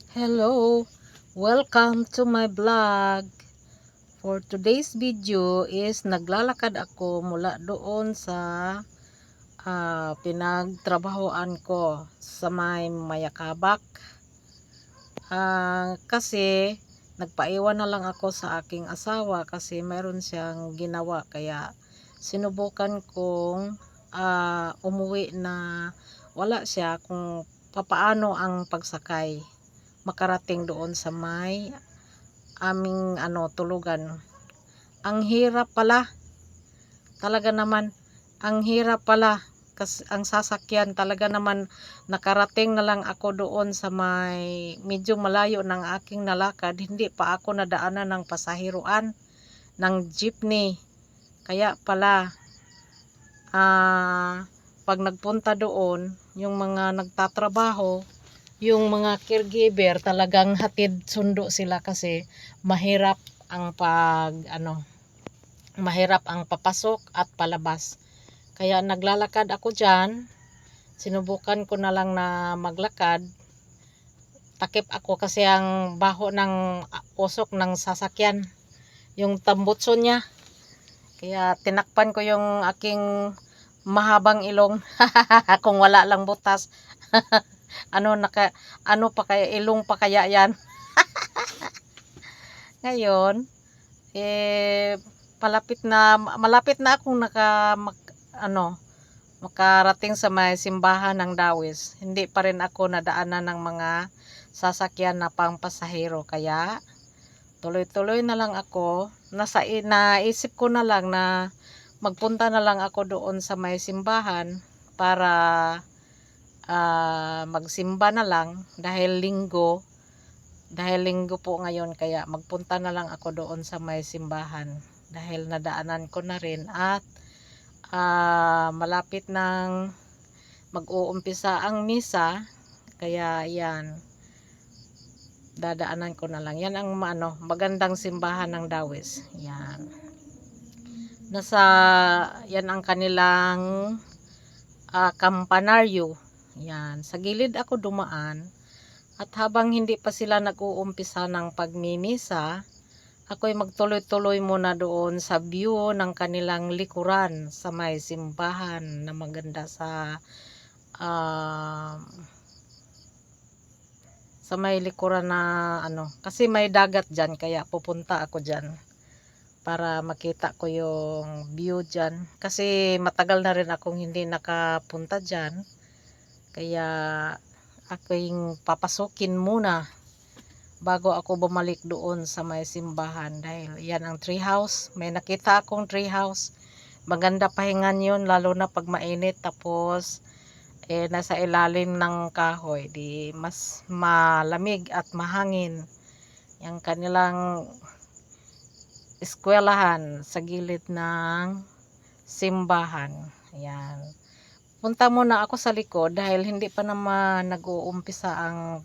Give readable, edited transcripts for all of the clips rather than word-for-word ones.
Hello, welcome to my vlog. For today's video is naglalakad ako mula doon sa pinagtrabahoan ko sa may Mayakabak. Kasi nagpaiwan na lang ako sa aking asawa kasi meron siyang ginawa, kaya sinubukan kong umuwi na wala siya, kung papaano ang pagsakay makarating doon sa may aming tulugan. Ang hirap pala, talaga naman ang hirap pala, kasi ang sasakyan talaga naman. Nakarating na lang ako doon sa may medyo malayo ng aking nalakad, hindi pa ako nadaanan ng pasahiruan ng jeepney. Kaya pala pag nagpunta doon yung mga nagtatrabaho, yung mga caregiver, talagang hatid sundo sila kasi mahirap ang mahirap ang papasok at palabas. Kaya naglalakad ako diyan. Sinubukan ko na lang na maglakad. Takip ako kasi ang baho ng usok ng sasakyan, yung tambutso niya. Kaya tinakpan ko yung aking mahabang ilong kung wala lang butas. ano pa kaya, ilong pa kaya yan. Ngayon malapit na akong makarating sa may simbahan ng Dawis. Hindi pa rin ako nadaanan ng mga sasakyan na pangpasahero, kaya tuloy-tuloy na lang ako. Naisip ko na lang na magpunta na lang ako doon sa may simbahan para magsimba na lang dahil linggo po ngayon. Kaya magpunta na lang ako doon sa may simbahan dahil nadaanan ko na rin, at malapit nang mag-uumpisa ang misa. Kaya yan, dadaanan ko na lang. Yan ang magandang simbahan ng Dawis. Yan, yan ang kanilang kampanaryo. Yan, sa gilid ako dumaan. At habang hindi pa sila nag-uumpisa ng pagmimisa, ako'y magtuloy-tuloy muna doon sa view ng kanilang likuran sa may simbahan na maganda sa may likuran na kasi may dagat dyan, kaya pupunta ako dyan para makita ko yung view dyan. Kasi matagal na rin akong hindi nakapunta dyan, kaya ako'y papasukin muna bago ako bumalik doon sa may simbahan, dahil yan ang tree house. May nakita akong tree house, maganda pahingan yun, lalo na pag mainit, tapos nasa ilalim ng kahoy, di mas malamig at mahangin. Yung kanilang eskwelahan sa gilid ng simbahan. Yan, punta muna ako sa likod dahil hindi pa naman nag-uumpisa ang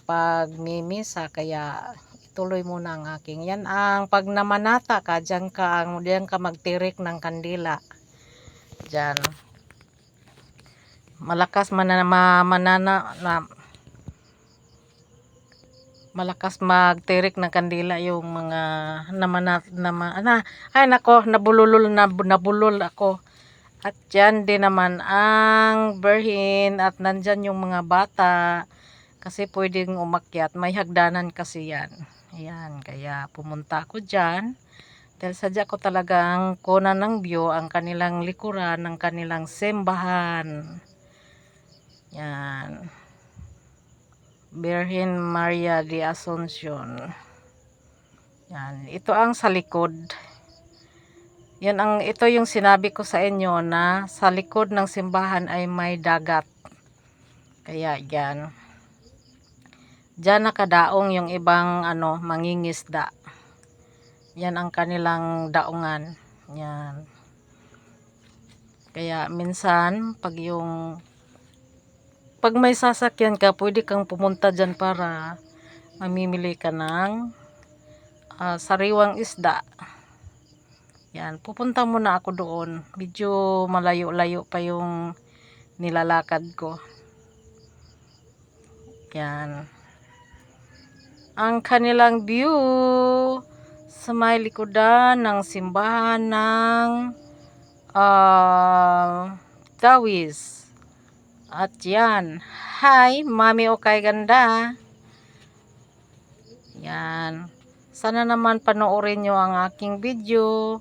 pagmimisa, kaya ituloy muna ang aking. Yan ang pag namanata ka, diyan ka magtirik ng kandila. Diyan malakas malakas magtirik ng kandila yung mga ay nako, nabulol ako. At dyan din naman ang berhin, at nandyan yung mga bata kasi pwedeng umakyat, may hagdanan kasi yan. Ayan, kaya pumunta ako dyan dahil sadya ko talagang kunan ng view ang kanilang likuran ng kanilang simbahan. Yan, Virgin Maria de Asuncion. Yan, ito ang sa likod. Ito yung sinabi ko sa inyo na sa likod ng simbahan ay may dagat. Kaya diyan nakadaong yung ibang mangingisda. Yan ang kanilang daungan. Yan. Kaya minsan pag may sasakyan ka, pwede kang pumunta diyan para mamimili ka ng sariwang isda. Yan, pupunta muna ako doon. Medyo malayo-layo pa yung nilalakad ko. Yan. ang kanilang view sa may likodan ng simbahan ng Taoist. At yan. Hi, Mami Okay Ganda. Yan. Sana naman panoorin nyo ang aking video.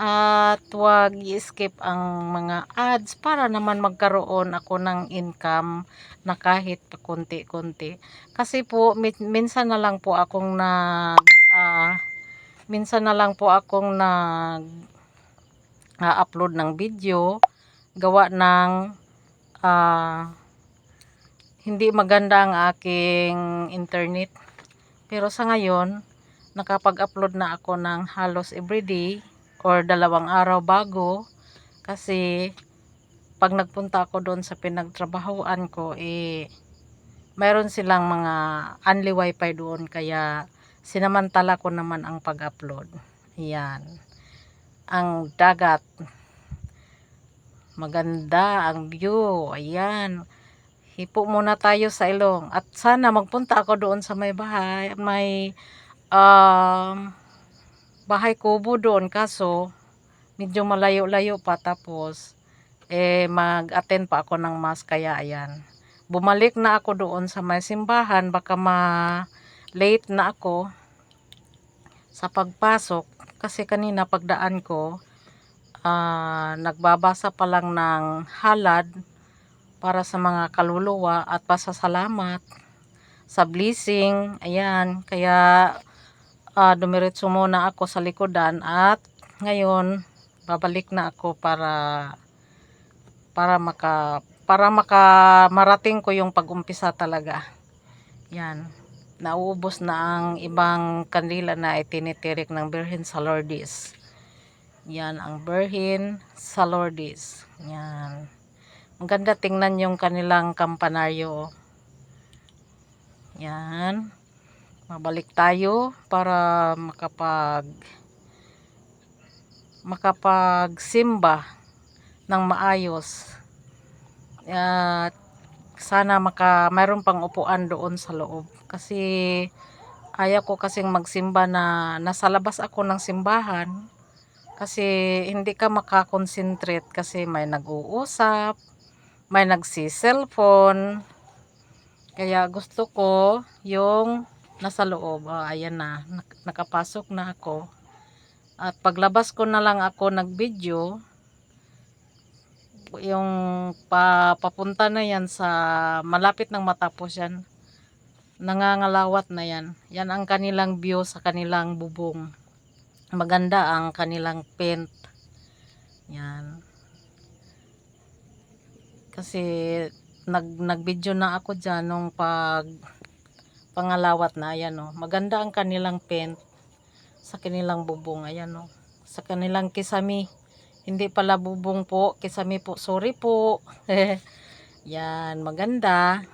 At huwag i-skip ang mga ads para naman magkaroon ako ng income na kahit konti-konti. Kasi po, minsan na lang po akong upload ng video gawa ng hindi maganda ang aking internet. Pero sa ngayon, nakapag-upload na ako ng halos everyday or 2 araw bago, kasi pag nagpunta ako doon sa pinagtrabahoan ko, mayroon silang mga only wifi doon, kaya sinamantala ko naman ang pag-upload. Ayan. Ang dagat. Maganda ang view. Ayan. Hipo muna tayo sa ilong. At sana magpunta ako doon sa may bahay kubo doon. Kaso, medyo malayo-layo pa. Tapos, mag-attend pa ako ng mass. Kaya, ayan. Bumalik na ako doon sa may simbahan. Baka late na ako sa pagpasok. Kasi kanina pagdaan ko, nagbabasa pa lang ng halad para sa mga kaluluwa at pasasalamat sa blessing. Ayan, kaya dumiretso muna ako sa likodan at ngayon babalik na ako para marating ko yung pag-umpisa talaga. Yan, nauubos na ang ibang kandila na itinitirik ng Birhen sa Lourdes. Yan ang Birhen sa Lourdes. Yan. Ang ganda tingnan yung kanilang kampanaryo. Yan. Mabalik tayo para makapagsimba ng maayos. At sana mayroon pang upuan doon sa loob. Kasi ayaw ko kasing magsimba na nasa labas ako ng simbahan. Kasi hindi ka makakonsentrate kasi may nag-uusap, may nagsi-cellphone. Kaya gusto ko yung nasa loob. Ayan na, nakapasok na ako. At paglabas ko na lang ako nag-video, yung papunta na yan sa malapit nang matapos yan, nangangalawat na yan. Yan ang kanilang view sa kanilang bubong. Maganda ang kanilang paint. Yan. Kasi nag-video na ako dyan nung pangalawat na. Ayan o. Maganda ang kanilang paint sa kanilang bubong. Ayan o. Sa kanilang kisami. Hindi pala bubong po. Kisami po. Sorry po. Yan. Maganda.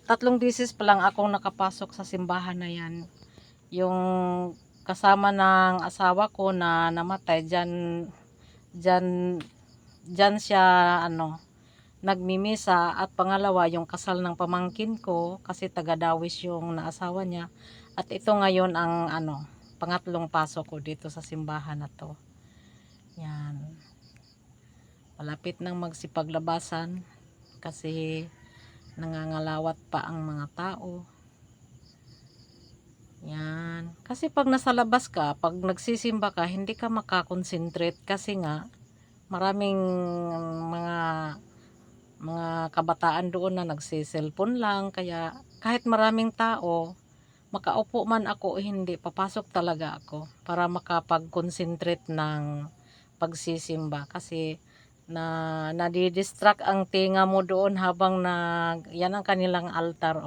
Tatlong beses pa lang akong nakapasok sa simbahan na yan. Yung kasama ng asawa ko na namatay dyan siya nagmimisa. At pangalawa yung kasal ng pamangkin ko kasi taga Dawis yung naasawa niya. At ito ngayon ang pangatlong pasok ko dito sa simbahan na to. Yan, malapit nang magsipaglabasan kasi nangangalawat pa ang mga tao. Yan. Kasi pag nasa labas ka, pag nagsisimba ka, hindi ka makakonsentrate kasi nga maraming mga kabataan doon na nagsi-cellphone lang. Kaya kahit maraming tao, makaupo man ako hindi, papasok talaga ako para makapag-concentrate ng pagsisimba. Kasi nadidistract ang tinga mo doon habang yan ang kanilang altar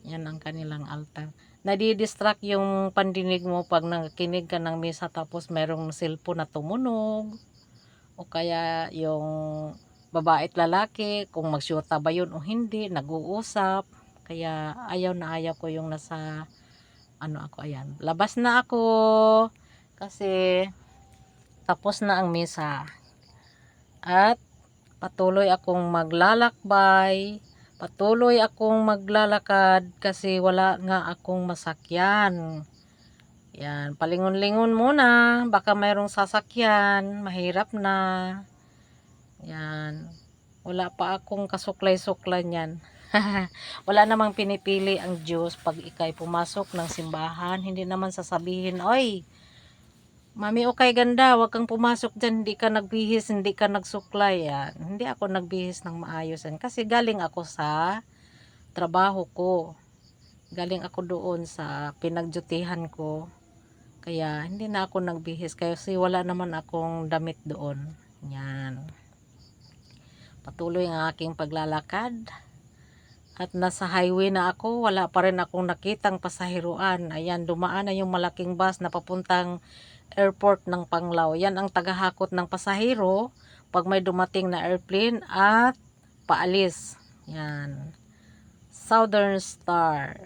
yan ang kanilang altar. Nadidistract yung pandinig mo pag nakikinig ka ng misa tapos merong cellphone na tumunog, o kaya yung babae at lalaki kung magsyota ba yun o hindi, nag-uusap. Kaya ayaw ko yung nasa ako. Ayan, labas na ako kasi tapos na ang misa at patuloy akong maglalakbay Patuloy akong maglalakad kasi wala nga akong masakyan. Yan, palingon-lingon muna, baka mayroong sasakyan, mahirap na. Yan, wala pa akong kasuklay-suklay niyan. Wala namang pinipili ang Diyos pag ikay pumasok ng simbahan. Hindi naman sasabihin, oy, Mami okay ganda, wag kang pumasok dyan, hindi ka nagbihis, hindi ka nagsuklay. Yan. Hindi ako nagbihis ng maayos yan. Kasi galing ako sa trabaho ko. Galing ako doon sa pinagjutihan ko. Kaya hindi na ako nagbihis kasi wala naman akong damit doon. Yan. Patuloy ang aking paglalakad. At nasa highway na ako, wala pa rin akong nakitang pasahiruan. Ayan, dumaan na yung malaking bus na papuntang airport ng Panglao. Yan ang tagahakot ng pasahero pag may dumating na airplane at paalis. Yan. Southern Star.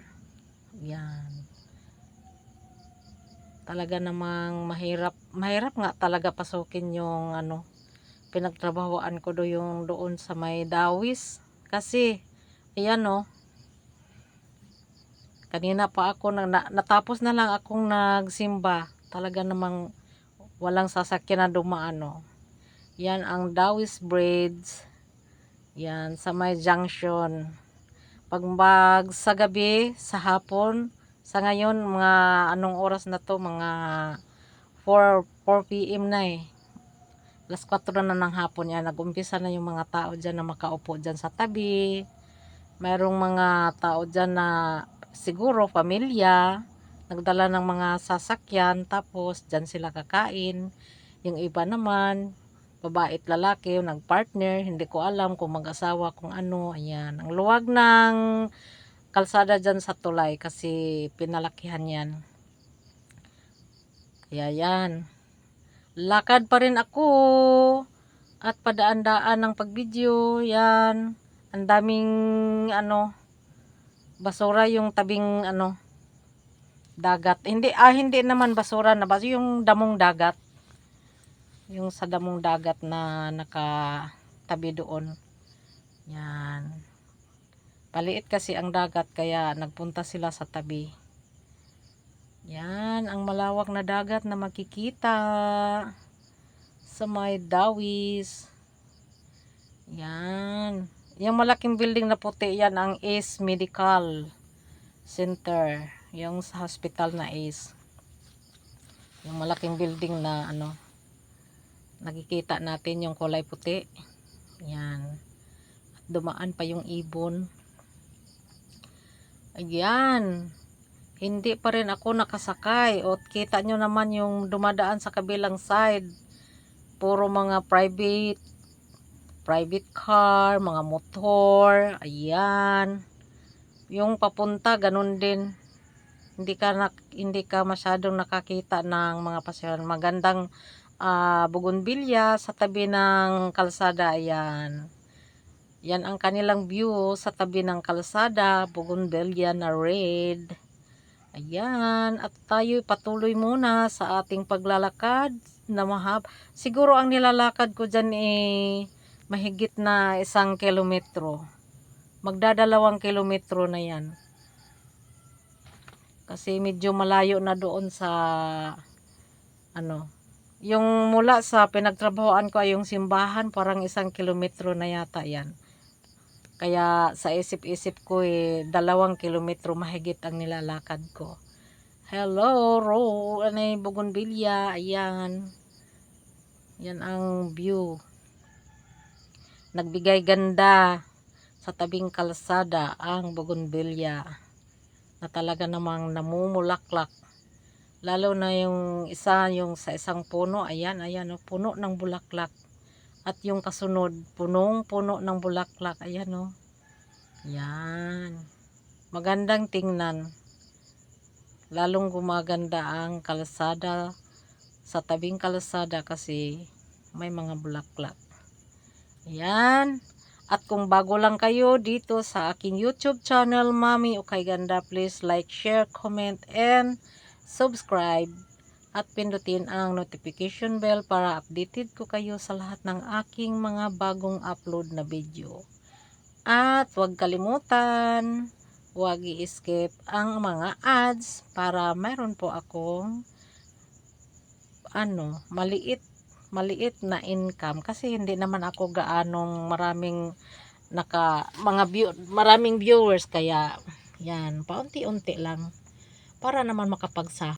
Yan. Talaga namang mahirap nga talaga pasukin yung pinagtrabahoan ko doon sa may Dawis. Kasi ayan kanina pa ako natapos na lang akong nagsimba. Talaga namang walang sasakyan na dumaan Yan ang Dawis Bridge. Yan sa may junction. Sa gabi, sa hapon, sa ngayon mga anong oras na to, mga 4 PM na Alas 4 na ng hapon yan. Nag-umpisa na yung mga tao dyan na makaupo dyan sa tabi. Mayroong mga tao dyan na siguro pamilya, nagdala ng mga sasakyan, tapos dyan sila kakain. Yung iba naman, babae at lalaki, nagpartner, hindi ko alam kung mag-asawa, kung ano. Ayan, ang luwag ng kalsada dyan sa tulay kasi pinalakihan yan. Kaya yan, lakad pa rin ako at padaan-daan ng pagbideo. Yan, ang daming basura yung tabing dagat. Hindi naman basura na yung damong dagat. Yung sa damong dagat na nakatabi doon. Yan. Paliit kasi ang dagat kaya nagpunta sila sa tabi. Yan ang malawak na dagat na makikita sa may Dawis. Yan. Yung malaking building na puti, yan ang Ace Medical Center. Yung sa hospital na Ace. Yung malaking building na nakikita natin yung kulay puti. Yan. At dumaan pa yung ibon. Ayan. Hindi pa rin ako nakasakay. O kita nyo naman yung dumadaan sa kabilang side. Puro mga private car, mga motor. Ayan. Yung papunta ganun din. Hindi ka masyadong nakakita ng mga pasyalan. Magandang bougainvillea sa tabi ng kalsada. Ayan. Yan ang kanilang view sa tabi ng kalsada. Bougainvillea na red. Ayan. At tayo patuloy muna sa ating paglalakad na siguro ang nilalakad ko dyan mahigit na 1 kilometro. Magdadalawang kilometro na yan. Kasi medyo malayo na doon sa yung mula sa pinagtrabahoan ko ay yung simbahan, parang 1 kilometro na yata yan. Kaya sa isip-isip ko 2 kilometro mahigit ang nilalakad ko. Hello, bougainvillea. Ayan. Yan ang view. Nagbigay ganda sa tabing kalsada ang bougainvillea na talaga namang namumulaklak. Lalo na yung yung sa isang puno, ayan, puno ng bulaklak. At yung kasunod, punong-puno ng bulaklak, ayan Yan. Magandang tingnan. Lalong gumaganda ang kalsada sa tabing kalsada kasi may mga bulaklak. Ayan. At kung bago lang kayo dito sa aking YouTube channel, Mami Okay Ganda, please like, share, comment, and subscribe. At pindutin ang notification bell para updated ko kayo sa lahat ng aking mga bagong upload na video. At huwag kalimutan, huwag i-skip ang mga ads para mayroon po akong maliit na income kasi hindi naman ako gaanong maraming viewers, kaya yan paunti-unti lang para naman makapagsahod.